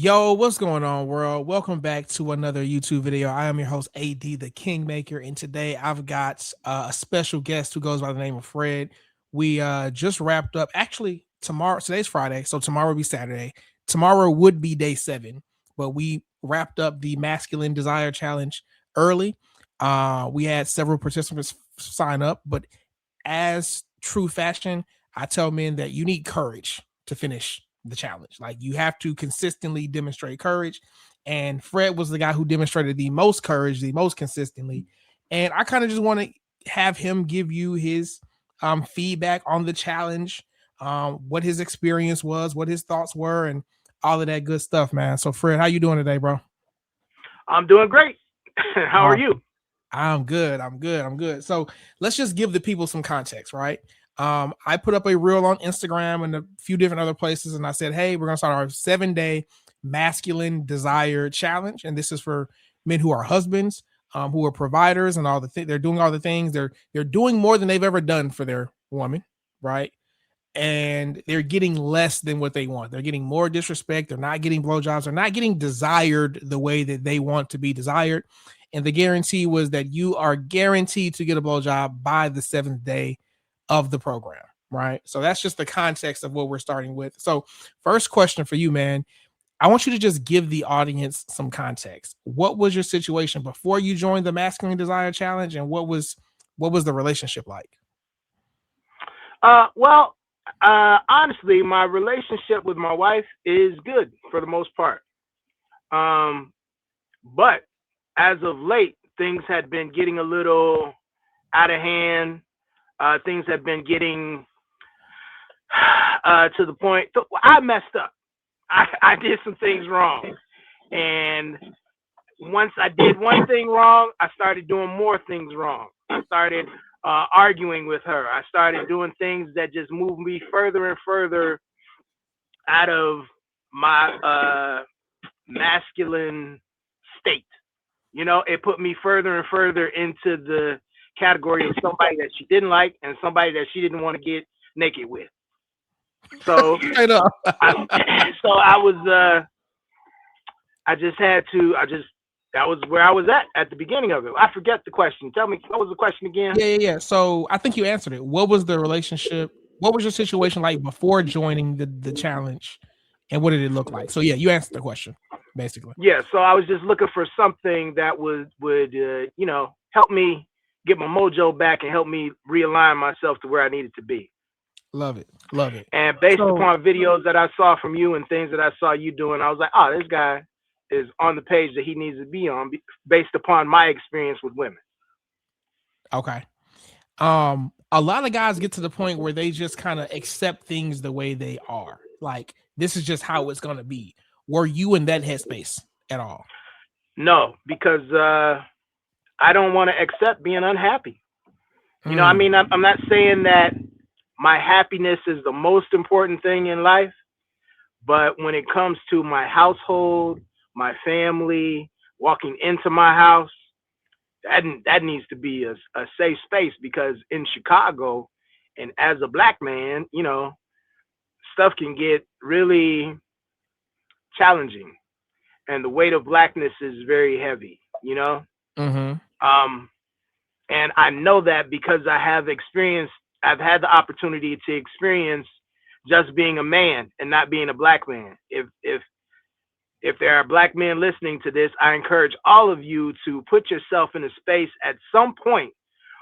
Yo, what's going on, world? Welcome back to another YouTube video. I am your host, AD the Kingmaker, and today I've got a special guest who goes by the name of Fred. We just wrapped up. Actually, today's Friday, so tomorrow will be Saturday. Tomorrow would be day 7, but we wrapped up the Masculine Desire Challenge early. We had several participants sign up, but as true fashion, I tell men that you need courage to finish the challenge. Like, you have to consistently demonstrate courage. And Fred was the guy who demonstrated the most courage, the most consistently. And I kind of just want to have him give you his feedback on the challenge, what his experience was, what his thoughts were, and all of that good stuff, man. So, Fred, how you doing today, bro? I'm doing great. How are you? I'm good. I'm good. So let's just give the people some context, right? I put up a reel on Instagram and a few different other places, and I said, hey, we're gonna start our 7-day masculine desire challenge. And this is for men who are husbands, who are providers, and all the they're doing all the things. They're doing more than they've ever done for their woman, right? And they're getting less than what they want. They're getting more disrespect. They're not getting blowjobs. They're not getting desired the way that they want to be desired. And the guarantee was that you are guaranteed to get a blowjob by the 7th day of the program, right? So that's just the context of what we're starting with. So first question for you, man. I want you to just give the audience some context. What was your situation before you joined the Masculine Desire Challenge, and what was the relationship like? Well, honestly, my relationship with my wife is good for the most part. Um, but as of late, things had been getting a little out of hand. Things have been getting to the point. I messed up. I did some things wrong. And once I did one thing wrong, I started doing more things wrong. I started arguing with her. I started doing things that just moved me further and further out of my masculine state. You know, it put me further and further into the category of somebody that she didn't like and somebody that she didn't want to get naked with. So, Straight up. I was, I just had to, that was where I was at the beginning of it. I forget the question. Tell me, what was the question again? Yeah. So I think you answered it. What was the relationship? What was your situation like before joining the challenge, and what did it look like? So yeah, you answered the question basically. Yeah, so I was just looking for something that would help me get my mojo back and help me realign myself to where I needed to be. Love it, love it. And based upon videos that I saw from you and things that I saw you doing, I was like, oh, this guy is on the page that he needs to be on based upon my experience with women. Okay. A lot of guys get to the point where they just kind of accept things the way they are. Like, this is just how it's gonna be. Were you in that headspace at all? No, because I don't want to accept being unhappy. You know, I mean, I'm not saying that my happiness is the most important thing in life, but when it comes to my household, my family, walking into my house, that needs to be a safe space, because in Chicago, and as a black man, you know, stuff can get really challenging, and the weight of blackness is very heavy, you know. And I know that because I've had the opportunity to experience just being a man and not being a black man. If there are black men listening to this, I encourage all of you to put yourself in a space at some point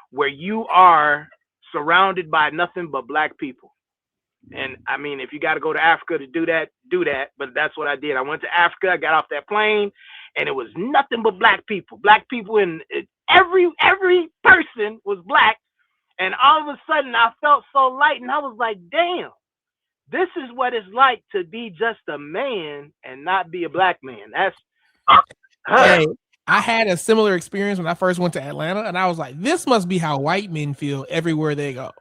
where you are surrounded by nothing but black people. And I mean, if you got to go to Africa to do that, do that. But that's what I did. I went to Africa, I got off that plane, and it was nothing but black people. Black people, and every person was black. And all of a sudden, I felt so light, and I was like, damn, this is what it's like to be just a man and not be a black man. That's Hey, I had a similar experience when I first went to Atlanta, and I was like, this must be how white men feel everywhere they go.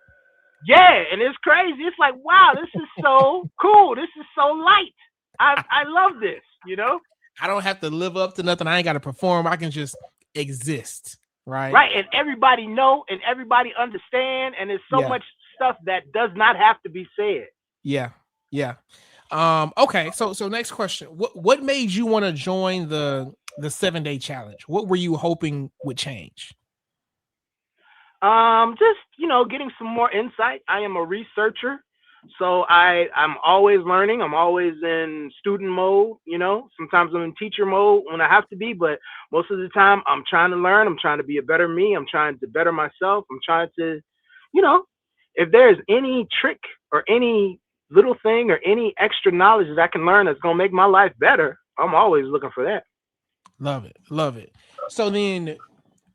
Yeah, and it's crazy. It's like, wow, this is so cool. This is so light. I love this, you know? I don't have to live up to nothing. I ain't got to perform. I can just exist, right? Right, and everybody know and everybody understand, and there's so much stuff that does not have to be said. Yeah. Okay, so next question. What made you want to join the 7-day challenge? What were you hoping would change? Just getting some more insight. I am a researcher, so I'm always learning. I'm always in student mode. Sometimes I'm in teacher mode when I have to be, but most of the time I'm trying to learn. I'm trying to be a better me. I'm trying to better myself. I'm trying to, you know, if there's any trick or any little thing or any extra knowledge that I can learn that's gonna make my life better, I'm always looking for that. Love it, love it. So then,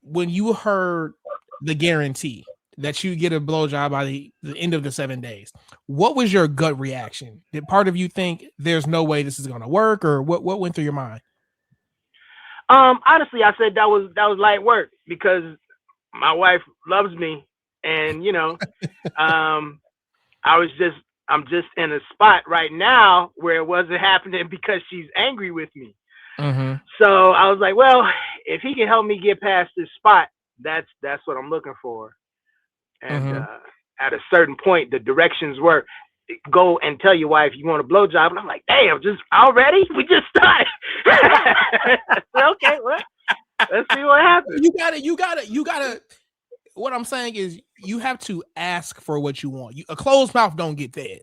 when you heard the guarantee that you get a blowjob by the end of the 7 days, what was your gut reaction? Did part of you think there's no way this is going to work, or what went through your mind? Honestly, I said that was light work because my wife loves me, and um, I'm just in a spot right now where it wasn't happening because she's angry with me. Mm-hmm. So I was like, well, if he can help me get past this spot, that's what I'm looking for. And Mm-hmm. at a certain point, the directions were go and tell your wife you want a blowjob, and I'm like, damn, just already? We just started. Okay, well, let's see what happens. You gotta. What I'm saying is, you have to ask for what you want. A closed mouth don't get fed,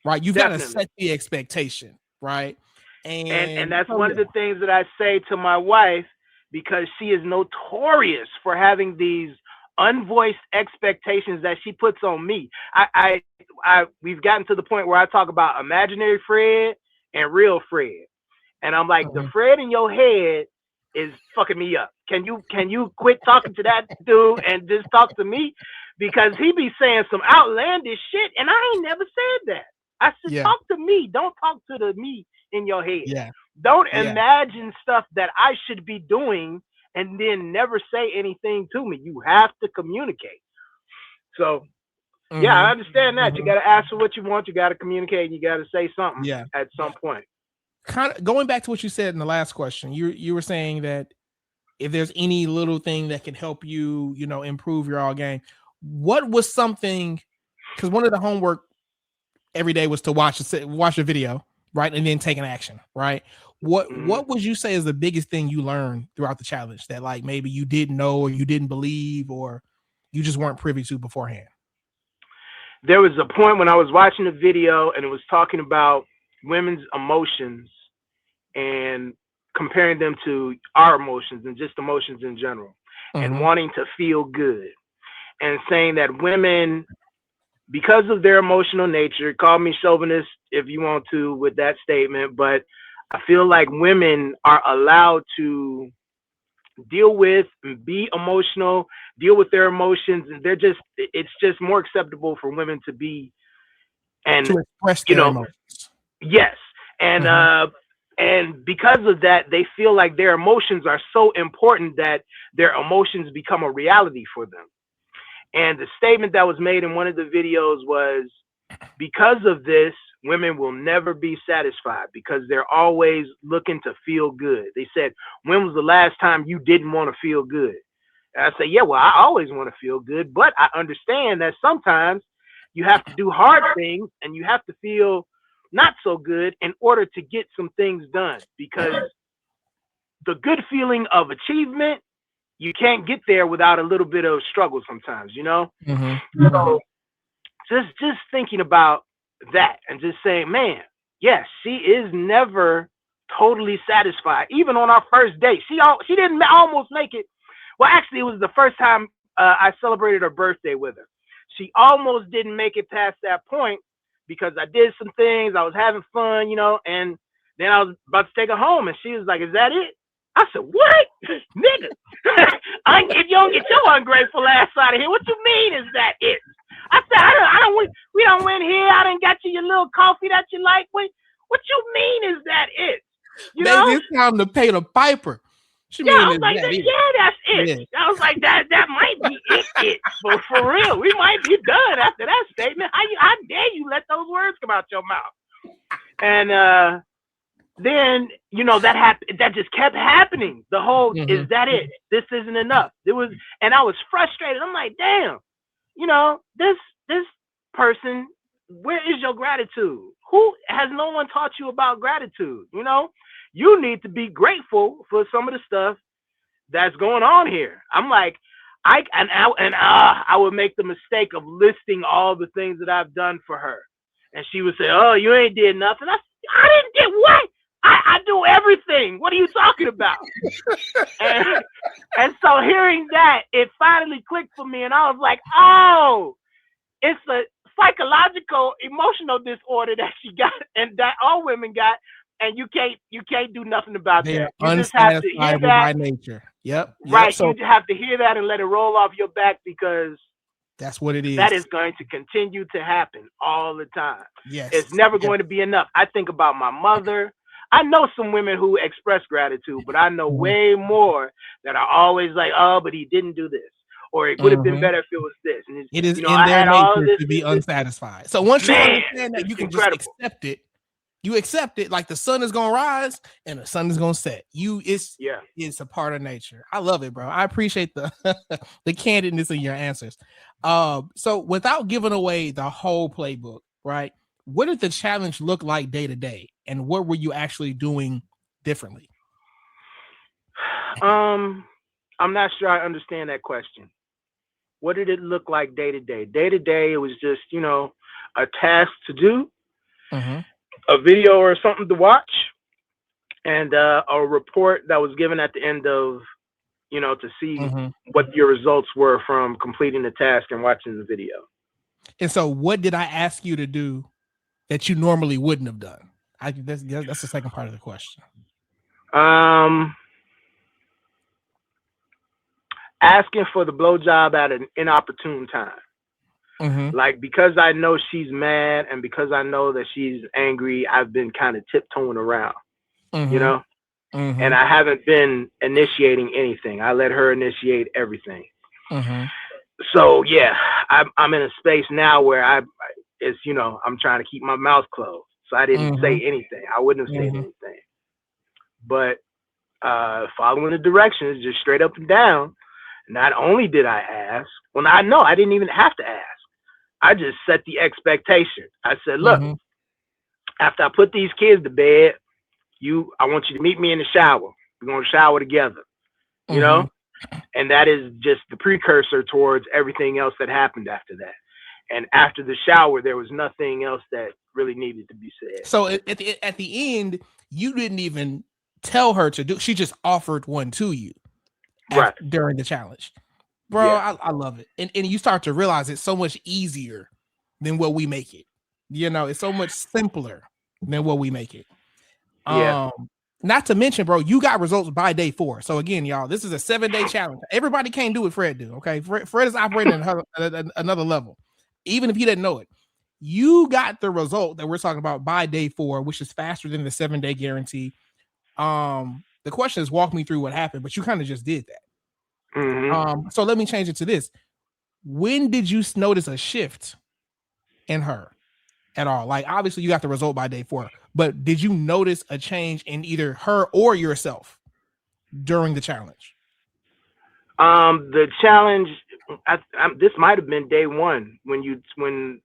right? You've got to Definitely. set the expectation, right? And And that's so one of yeah. the things that I say to my wife because she is notorious for having these unvoiced expectations that she puts on me. We've gotten to the point where I talk about imaginary Fred and real Fred, and I'm like, the Mhm. Fred in your head is fucking me up. Can you quit talking to that dude and just talk to me? Because he be saying some outlandish shit, and I ain't never said that. I said, Yeah, talk to me. Don't talk to the me in your head. yeah, Don't yeah. imagine stuff that I should be doing and then never say anything to me. You have to communicate. So yeah, I Mm-hmm. understand that. You Mm-hmm. got to ask for what you want. You got to communicate. And you got to say something Yeah. at some point. Kind of going back to what you said in the last question. You were saying that if there's any little thing that can help you, improve your all game, what was something? Because one of the homework every day was to watch a video, right, and then take an action, right? What Hmm. what would you say is the biggest thing you learned throughout the challenge that like maybe you didn't know or you didn't believe or you just weren't privy to beforehand? There was a point when I was watching a video and it was talking about women's emotions and comparing them to our emotions and just emotions in general and Mm-hmm. wanting to feel good and saying that women, because of their emotional nature, call me chauvinist if you want to with that statement, but I feel like women are allowed to deal with and be emotional, deal with their emotions, and it's just more acceptable for women to be and To express you their know emotions. yes, and Mm-hmm. because of that, they feel like their emotions are so important that their emotions become a reality for them. And the statement that was made in one of the videos was, because of this, women will never be satisfied because they're always looking to feel good. They said, when was the last time you didn't want to feel good? And I say, yeah, well, I always want to feel good, but I understand that sometimes you have to do hard things and you have to feel not so good in order to get some things done because the good feeling of achievement, you can't get there without a little bit of struggle sometimes. Mm-hmm. Mm-hmm. So just thinking about that and just saying, man, yes, she is never totally satisfied. Even on our first date, she didn't almost make it. Well, actually, it was the first time I celebrated her birthday with her. She almost didn't make it past that point because I did some things. I was having fun, and then I was about to take her home, and she was like, "Is that it?" I said, "What, nigga? If you don't get your ungrateful ass out of here, what you mean is that it?" I said, we don't win here. I done got you your little coffee that you like. What you mean is that it? You know? Maybe it's time to pay the piper. What you Yeah, I mean was is like, that it? yeah, that's it. Yeah. I was like, that might be it. But for real, we might be done after that statement. How dare you let those words come out your mouth? And then that just kept happening. The whole Mm-hmm. is that it? This isn't enough. And I was frustrated. I'm like, damn, this person where is your gratitude? Who has no one taught you about gratitude? You know, you need to be grateful for some of the stuff that's going on here. I'm like, I would make the mistake of listing all the things that I've done for her, and she would say, "Oh, you ain't did nothing." I didn't get what? I do everything. What are you talking about? and so hearing that, it finally clicked for me, and I was like, oh, it's a psychological emotional disorder that she got, and that all women got, and you can't do nothing about They that. are You just have to hear unsatisfiable that. by nature. Yep. Right. So you have to hear that and let it roll off your back, because that's what it is. that is going to continue to happen all the time. Yes. It's never going to be enough. I think about my mother. I know some women who express gratitude, but I know way more that are always like, oh, but he didn't do this. Or it would have been better if it was this. And it is you know, in I their had all nature this, to be this. unsatisfied. So once you understand that, it's you can incredible. just accept it. You accept it like the sun is gonna rise and the sun is gonna set. It's a part of nature. I love it, bro. I appreciate the the candidness in your answers. So without giving away the whole playbook, right? What did the challenge look like day to day, and what were you actually doing differently? I'm not sure I understand that question. What did it look like day to day? Day to day, it was just, you know, a task to do, a video or something to watch, and a report that was given at the end of, you know, to see what your results were from completing the task and watching the video. And so, what did I ask you to do that you normally wouldn't have done? That's the second part of the question. Asking for the blowjob at an inopportune time. Like, because I know she's mad and because I know that she's angry, I've been kind of tiptoeing around, you know? And I haven't been initiating anything. I let her initiate everything. So yeah, I'm in a space now where it's, you know, I'm trying to keep my mouth closed. So I didn't say anything. I wouldn't have said anything. But following the directions, just straight up and down, not only did I ask, well, I know I didn't even have to ask. I just set the expectation. I said, look, after I put these kids to bed, I want you to meet me in the shower. We're going to shower together, you know? And that is just the precursor towards everything else that happened after that. And after the shower, there was nothing else that really needed to be said. So at the end, you didn't even tell her to do. She just offered one to you, right, during the challenge, bro. Yeah. I love it, and you start to realize it's so much easier than what we make it. You know, it's so much simpler than what we make it. Yeah. Not to mention, bro, you got results by day 4. So again, y'all, this is a 7-day challenge. Everybody can't do what Fred do. Okay, Fred is operating at another level, even if he didn't know it. You got the result that we're talking about by day 4, which is faster than the 7-day guarantee. The question is, walk me through what happened, but you kind of just did that. So let me change it to this. When did you notice a shift in her at all? Like, obviously you got the result by day 4, but did you notice a change in either her or yourself during the challenge? The challenge, this might have been day 1 when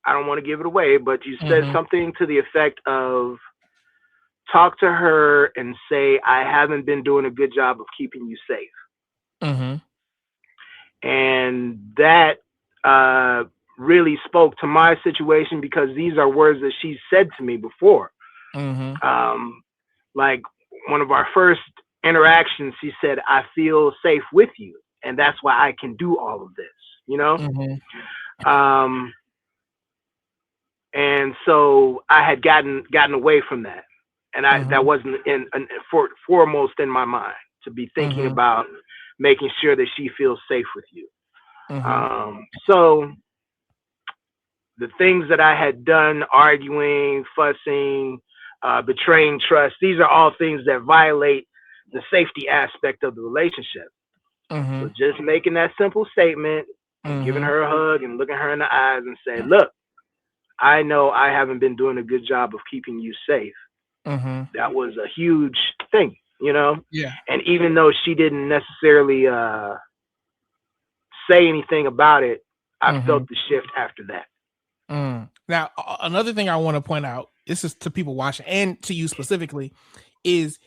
I don't want to give it away, but you said something to the effect of, talk to her and say, I haven't been doing a good job of keeping you safe. And that really spoke to my situation, because these are words that she said to me before. Like, one of our first interactions, she said, I feel safe with you, and that's why I can do all of this, you know? And so I had gotten away from that. And that wasn't foremost in my mind, to be thinking about making sure that she feels safe with you. So the things that I had done, arguing, fussing, betraying trust, these are all things that violate the safety aspect of the relationship. So just making that simple statement, giving her a hug and looking her in the eyes and saying, look, I know I haven't been doing a good job of keeping you safe. That was a huge thing, you know? Yeah. And even though she didn't necessarily say anything about it, I felt the shift after that. Now, another thing I want to point out, this is to people watching and to you specifically, is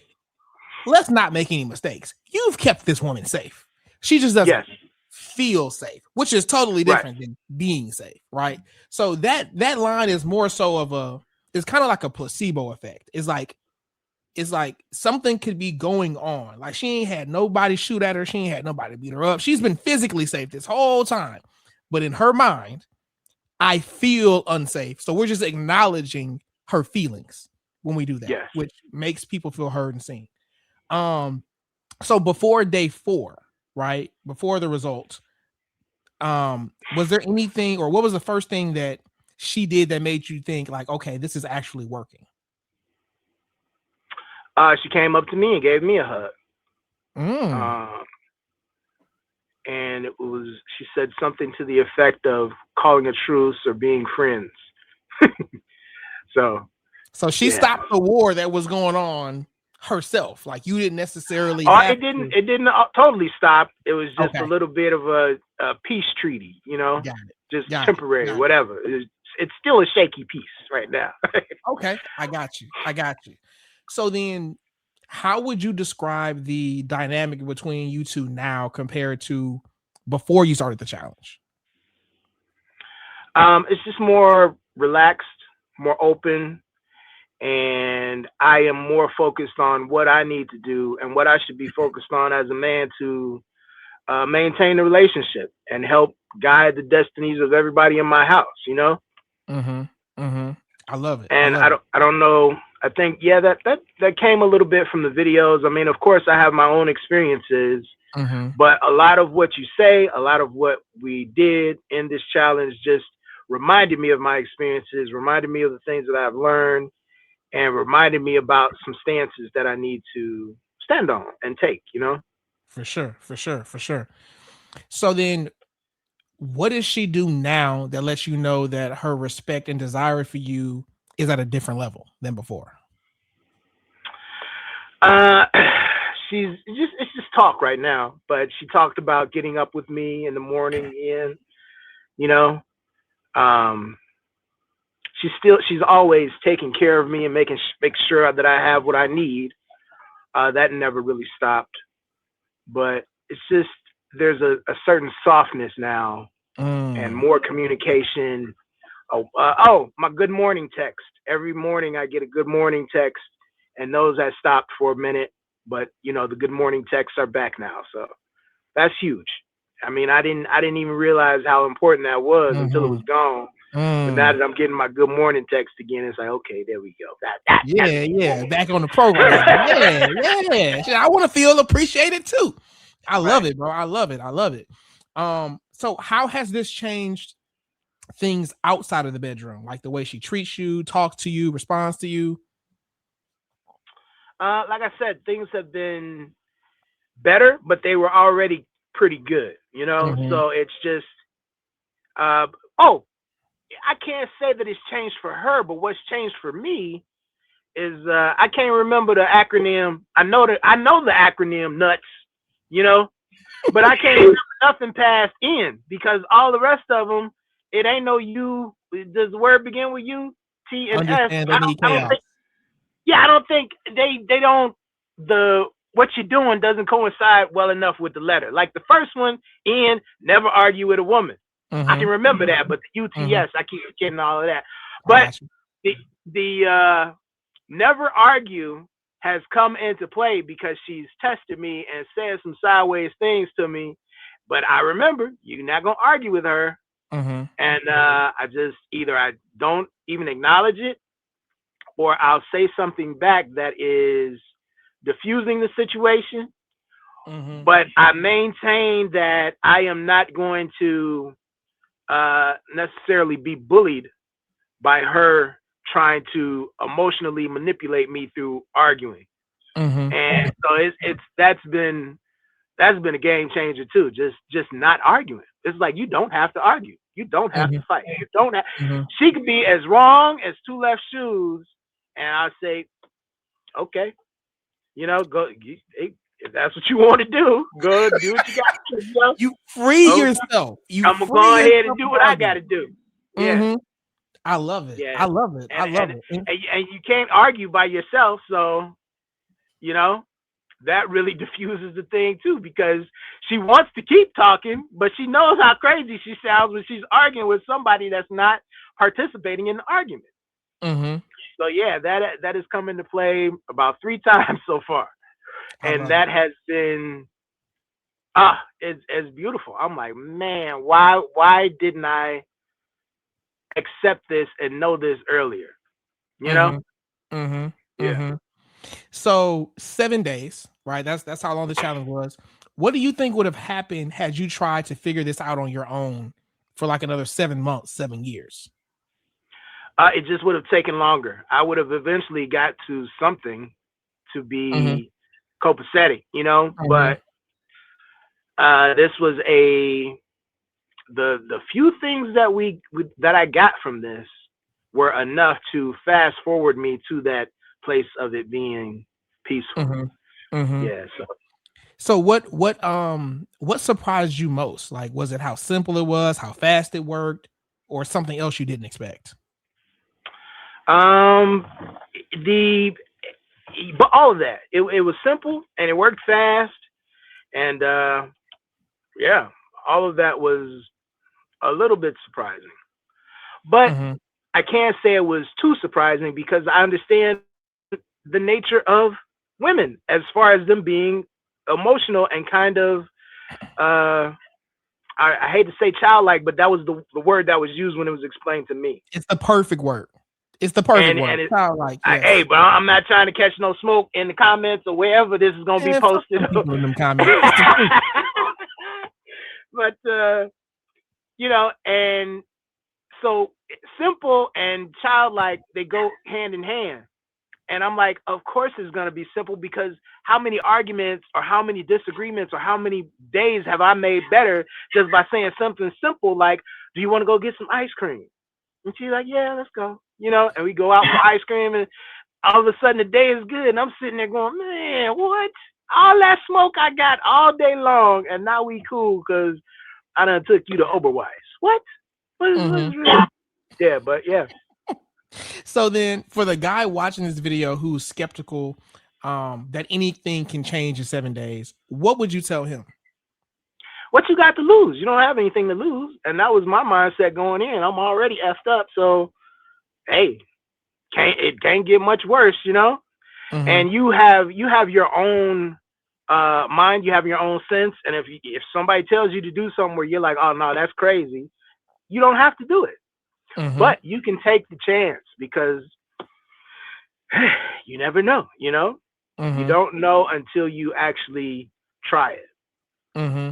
let's not make any mistakes. You've kept this woman safe. She just doesn't feel safe, which is totally different than being safe, right? So that line is more so of it's kind of like a placebo effect. It's like something could be going on. Like she ain't had nobody shoot at her. She ain't had nobody beat her up. She's been physically safe this whole time. But in her mind, I feel unsafe. So we're just acknowledging her feelings when we do that, which makes people feel heard and seen. So before day 4, right? Before the results, was there anything, or what was the first thing that she did that made you think like, okay, this is actually working? She came up to me and gave me a hug. And she said something to the effect of calling a truce or being friends. So she stopped the war that was going on herself. Like you didn't necessarily. It didn't totally stop. It was just a little bit of a peace treaty, just temporary, whatever. It's still a shaky peace right now. Okay, I got you. So then, how would you describe the dynamic between you two now compared to before you started the challenge? It's just more relaxed, more open, and I am more focused on what I need to do and what I should be focused on as a man to maintain the relationship and help guide the destinies of everybody in my house, I love it. And I don't know. I think, that came a little bit from the videos. I mean, of course, I have my own experiences, but a lot of what you say, a lot of what we did in this challenge just reminded me of my experiences, reminded me of the things that I've learned, and reminded me about some stances that I need to stand on and take, For sure. So then, what does she do now that lets you know that her respect and desire for you is at a different level than before? It's just talk right now, but she talked about getting up with me in the morning she's always taking care of me and make sure that I have what I need. That never really stopped, but it's just, there's a certain softness now and more communication. My good morning text. Every morning I get a good morning text, and those that stopped for a minute, but the good morning texts are back now. So that's huge. I mean, I didn't even realize how important that was until it was gone. But now that I'm getting my good morning text again, it's like, okay, there we go. Back on the program. I want to feel appreciated too. I love it, bro. I love it. So how has this changed things outside of the bedroom, like the way she treats you, talks to you, responds to you? Like I said, things have been better, but they were already pretty good, So it's just, I can't say that it's changed for her, but what's changed for me is I can't remember the acronym. I know the acronym NUTS, but I can't remember nothing past N, because all the rest of them, it ain't no U. Does the word begin with U, T, and S? I don't think they don't. What you're doing doesn't coincide well enough with the letter. Like the first one, N, never argue with a woman. I can remember that, but the UTS, I keep getting all of that. But the never argue has come into play because she's tested me and said some sideways things to me. But I remember, you're not gonna argue with her, and I just either I don't even acknowledge it, or I'll say something back that is diffusing the situation. But I maintain that I am not going to necessarily be bullied by her trying to emotionally manipulate me through arguing. And so that's been a game changer too. Just not arguing. It's like, you don't have to argue. You don't have to fight. You don't have. She could be as wrong as two left shoes, and I'll say, okay, go. If that's what you want to do, go do what you got to do. You free yourself. I'm gonna go ahead and do what I got to do. Yeah. I love it. Yeah, I love it. I and love and it. and you can't argue by yourself, so you know that really diffuses the thing too, because she wants to keep talking, but she knows how crazy she sounds when she's arguing with somebody that's not participating in the argument. Mm-hmm. So yeah, that has come into play about 3 times so far, I and love it. that has been it's beautiful. I'm like, man, why didn't I accept this and know this earlier? You know? Mm-hmm. Mm-hmm. Yeah. Mm-hmm. So 7 days, right? That's how long the challenge was. What do you think would have happened had you tried to figure this out on your own for like another 7 months, 7 years? It just would have taken longer. I would have eventually got to something to Mm-hmm. be copacetic, Mm-hmm. but this was the few things that I got from this were enough to fast forward me to that place of it being peaceful. Mm-hmm. Mm-hmm. Yeah. So So what surprised you most? Like, was it how simple it was, how fast it worked, or something else you didn't expect? um the but all of that, it was simple and it worked fast, and yeah, all of that was a little bit surprising, but Mm-hmm. I can't say it was too surprising because I understand the nature of women as far as them being emotional and kind of uh I hate to say childlike, but that was the word that was used when it was explained to me. It's the perfect word. It's the perfect And word. Childlike, hey, yes. but I'm not trying to catch no smoke in the comments or wherever this is gonna be And fuck posted. them people in them comments. It's the truth. But and so simple and childlike, they go hand in hand. And I'm like, of course it's gonna be simple, because how many arguments or how many disagreements or how many days have I made better just by saying something simple like, do you want to go get some ice cream? And she's like, yeah, let's go. And we go out for ice cream, and all of a sudden the day is good. And I'm sitting there going, man, what? All that smoke I got all day long, and now we cool because I done took you to Oberweis. What? What Mm-hmm. is really? Yeah, but yeah. So then, for the guy watching this video who's skeptical that anything can change in 7 days, what would you tell him? What you got to lose? You don't have anything to lose. And that was my mindset going in. I'm already effed up. So, hey, it can't get much worse, Mm-hmm. And you have your own mind, you have your own sense. And if somebody tells you to do something where you're like, oh no, that's crazy, you don't have to do it. Mm-hmm. But you can take the chance, because you never know, You Mm-hmm. don't know until you actually try it. Mm-hmm.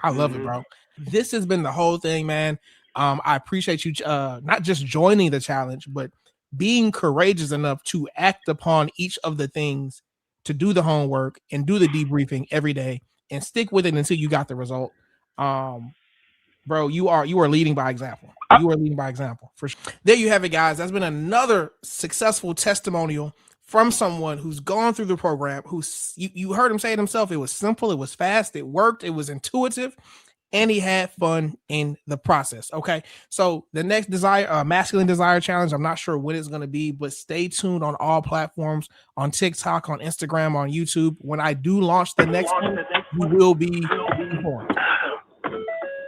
I love it, Mm-hmm. bro. This has been the whole thing, man. I appreciate you not just joining the challenge, but being courageous enough to act upon each of the things, to do the homework and do the debriefing every day and stick with it until you got the result. Bro, you are leading by example. You are leading by example for sure. There you have it, guys. That's been another successful testimonial from someone who's gone through the program, who's you heard him say it himself. It was simple, it was fast, it worked, it was intuitive, and he had fun in the process. Okay, so the next masculine desire challenge, I'm not sure when it's going to be, but stay tuned on all platforms, on TikTok, on Instagram, on YouTube. When I do launch the next one, you will be informed.